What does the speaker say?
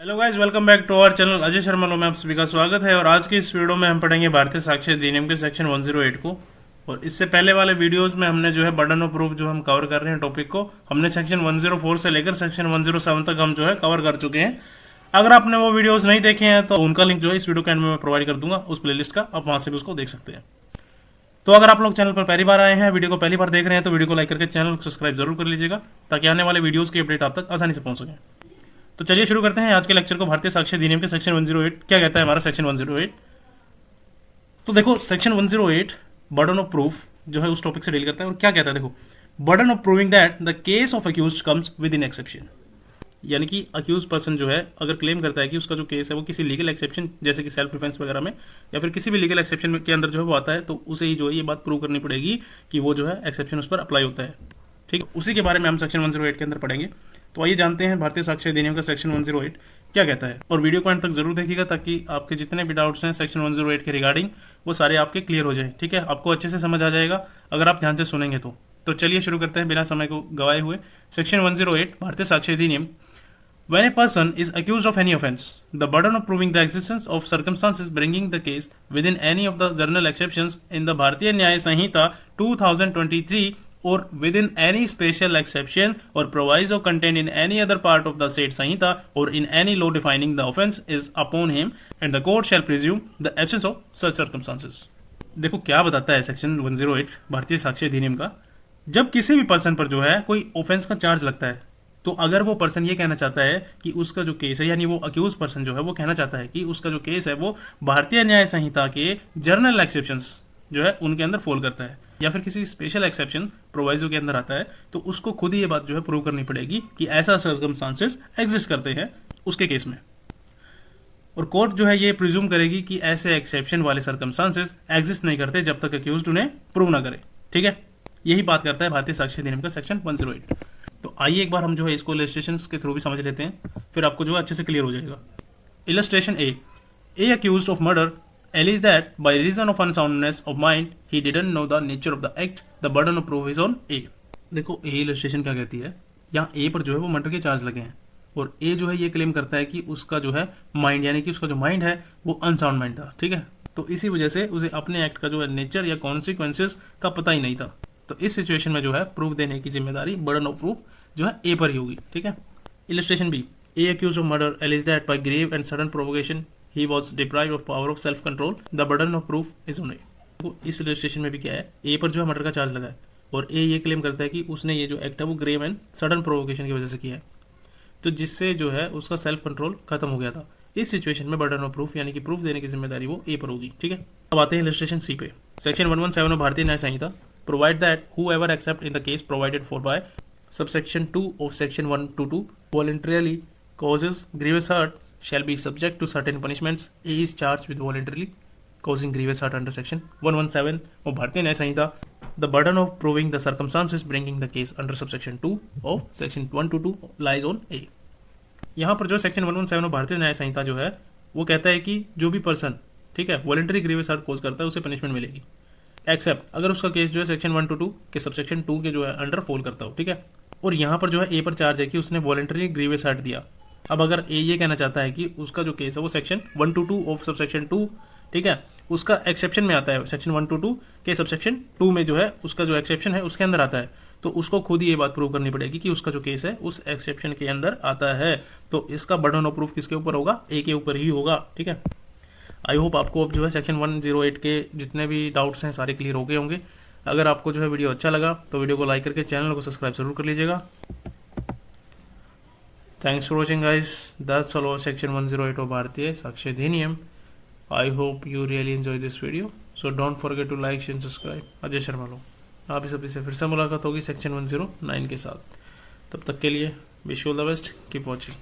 Hello guys, welcome back to our channel Ajay Sharma law में आप सभी का स्वागत है। और आज की इस वीडियो में हम पढ़ेंगे भारतीय साक्ष्य अधिनियम के सेक्शन 108 को। और इससे पहले वाले वीडियोस में हमने जो है बर्डन ऑफ प्रूफ जो हम कवर कर रहे हैं टॉपिक को, हमने सेक्शन 104 से लेकर सेक्शन 107 तक हम जो है कवर कर चुके हैं। अगर आपने वो वीडियोस नहीं देखे हैं तो उनका लिंक जो है इस वीडियो के एंड में मैं प्रोवाइड कर दूंगा, उस प्लेलिस्ट का, आप वहां से भी उसको देख सकते हैं। तो अगर आप लोग चैनल पर पहली बार आए हैं, वीडियो को पहली बार देख रहे हैं, तो वीडियो को लाइक करके चैनल को सब्सक्राइब जरूर कर लीजिएगा ताकि आने वाले वीडियोस की अपडेट आप तक आसानी से पहुंच सके। तो चलिए शुरू करते हैं आज के लेक्चर को। भारतीय साक्ष्य अधिनियम के सेक्शन 108 क्या कहता है हमारा सेक्शन 108। तो देखो, सेक्शन 108 बर्डन ऑफ प्रूफ जो है उस टॉपिक से डील करता है। और क्या कहता है, देखो, burden of proving that the case of accused comes with in exception. यानी कि अक्यूज पर्सन जो है अगर क्लेम करता है कि उसका जो केस है वो किसी लीगल एक्सेप्शन जैसे कि सेल्फ डिफेंस वगैरह में या फिर किसी भी लीगल एक्सेप्शन के अंदर जो है वो आता है, तो उसे ही जो है ये बात प्रूव करनी पड़ेगी कि वो जो है एक्सेप्शन उस पर अप्लाई होता है। ठीक, उसी के बारे में हम सेक्शन 108 के अंदर पढ़ेंगे। तो आइए जानते हैं भारतीय साक्ष्य अधिनियम का सेक्शन 108 क्या कहता है। और वीडियो को अंत तक जरूर देखिएगा ताकि आपके जितने भी डाउट्स हैं सेक्शन 108 के रिगार्डिंग वो सारे आपके क्लियर हो जाए। ठीक है, आपको अच्छे से समझ आ जाएगा अगर आप ध्यान से सुनेंगे तो चलिए शुरू करते हैं बिना समय को गवाए हुए। सेक्शन 108 भारतीय साक्ष्य अधिनियम। When a person is accused of any offence, the burden of proving the existence of circumstances bringing the case within any of the general exceptions in the Bharatiya Nyaya Sanhita 2023 or within any special exception or proviso contained in any other part of the said Sanhita or in any law defining the offence is upon him, and the court shall presume the absence of such circumstances. देखो क्या बताता है section 108 भारतीय साक्ष्य अधिनियम का। जब किसी भी पर्सन पर जो है कोई ऑफेंस का चार्ज लगता है, तो अगर वो पर्सन ये कहना चाहता है कि उसका जो केस है, यानी वो अक्यूज पर्सन जो है वो कहना चाहता है कि उसका जो केस है वो भारतीय न्याय संहिता के जर्नल एक्सेप्शंस जो है उनके अंदर फॉल करता है या फिर किसी स्पेशल एक्सेप्शन प्रोवाइजो के अंदर आता है, तो उसको खुद ही ये बात जो है प्रूव करनी पड़ेगी कि ऐसा सर्कमस्टांसेस एग्जिस्ट करते हैं उसके केस में। और कोर्ट जो है ये प्रिज्यूम करेगी कि ऐसे एक्सेप्शन वाले सर्कमस्टांसेस एग्जिस्ट नहीं करते जब तक अक्यूज्ड उन्हें प्रूव ना करे। ठीक है, यही बात करता है भारतीय साक्ष्य अधिनियम का सेक्शन 108। तो आइए एक बार हम जो है इसको इलस्ट्रेशन के थ्रू भी समझ लेते हैं, फिर आपको जो है अच्छे से क्लियर हो जाएगा। Illustration A accused of murder alleges that by reason of unsoundness of mind he didn't know the nature of the act, the burden of proof is on A. देखो ए इलस्ट्रेशन क्या कहती है, यहाँ ए पर जो है वो मर्डर के चार्ज लगे हैं और ए जो है ये क्लेम करता है कि उसका जो है माइंड, यानी कि उसका जो माइंड है वो अनसाउंड माइंड था। ठीक है, तो इसी वजह से उसे अपने एक्ट का जो है नेचर या कॉन्सिक्वेंसेस का पता ही नहीं था। तो इस सिचुएशन में जो है प्रूफ देने की जिम्मेदारी बर्डन ऑफ प्रूफ जो है ए पर ही होगी। ठीक है, illustration B A accused of murder alleges that by grave and sudden provocation he was deprived of power of self control, the burden of proof is on A. तो इस illustration में भी क्या है, ए पर जो है मर्डर का चार्ज लगा है और ए ये क्लेम करता है कि उसने ये जो एक्ट है वो ग्रेव एंड सडन प्रोवोकेशन की वजह से किया है, तो जिससे जो है उसका सेल्फ कंट्रोल खत्म हो गया था। इस सिचुएशन में बर्डन ऑफ प्रूफ यानी कि प्रूफ देने की जिम्मेदारी वो ए पर होगी। ठीक है, अब आते हैं इलस्ट्रेशन सी पे। Section 117 of Bharatiya Nyaya Sanhita provide that whoever except in the case provided for by subsection 2 of section 122 voluntarily causes grievous hurt shall be subject to certain punishments. A is charged with voluntarily causing grievous hurt under section 117 of भारतीय न्याय संहिता. The burden of proving the circumstances bringing the case under subsection 2 of section 122 lies on A. यहाँ पर जो section 117 of भारतीय न्याय संहिता जो है वो कहता है कि जो भी पर्सन, ठीक है, वॉलंटरी ग्रीवियस हर्ट कोज करता है उसे पनिशमेंट मिलेगी, एक्सेप्ट अगर उसका केस जो है सेक्शन 122 के सबसेक्शन 2 के जो है अंडर फॉल करता हो। ठीक है, और यहाँ पर जो है ए पर चार्ज है कि उसने वॉलंटरी ग्रीवियस हर्ट दिया। अब अगर ए ये कहना चाहता है कि उसका जो केस है वो सेक्शन 122 ऑफ सबसेक्शन 2, ठीक है, उसका एक्सेप्शन में आता है, सेक्शन 122 के सबसेक्शन 2 में जो है उसका जो एक्सेप्शन है उसके अंदर आता है, तो उसको खुद ही ये बात प्रूव करनी पड़ेगी कि उसका जो केस है उस एक्सेप्शन के अंदर आता है। तो इसका बर्डन ऑफ प्रूफ किसके ऊपर होगा, ए के ऊपर ही होगा। ठीक है, आई होप आपको अब जो है सेक्शन 108 के जितने भी डाउट्स हैं सारे क्लियर हो गए होंगे। अगर आपको जो है वीडियो अच्छा लगा तो वीडियो को लाइक करके चैनल को सब्सक्राइब जरूर कर लीजिएगा। Thanks for watching guys, that's all section 108 ऑफ Bharatiya Sakshya Adhiniyam. I hope you really enjoy this video, so don't forget to like share subscribe. Ajay Sharma law, आप इस सभी से फिर से मुलाकात होगी सेक्शन 109 के साथ। तब तक के लिए wish you all the best, keep watching.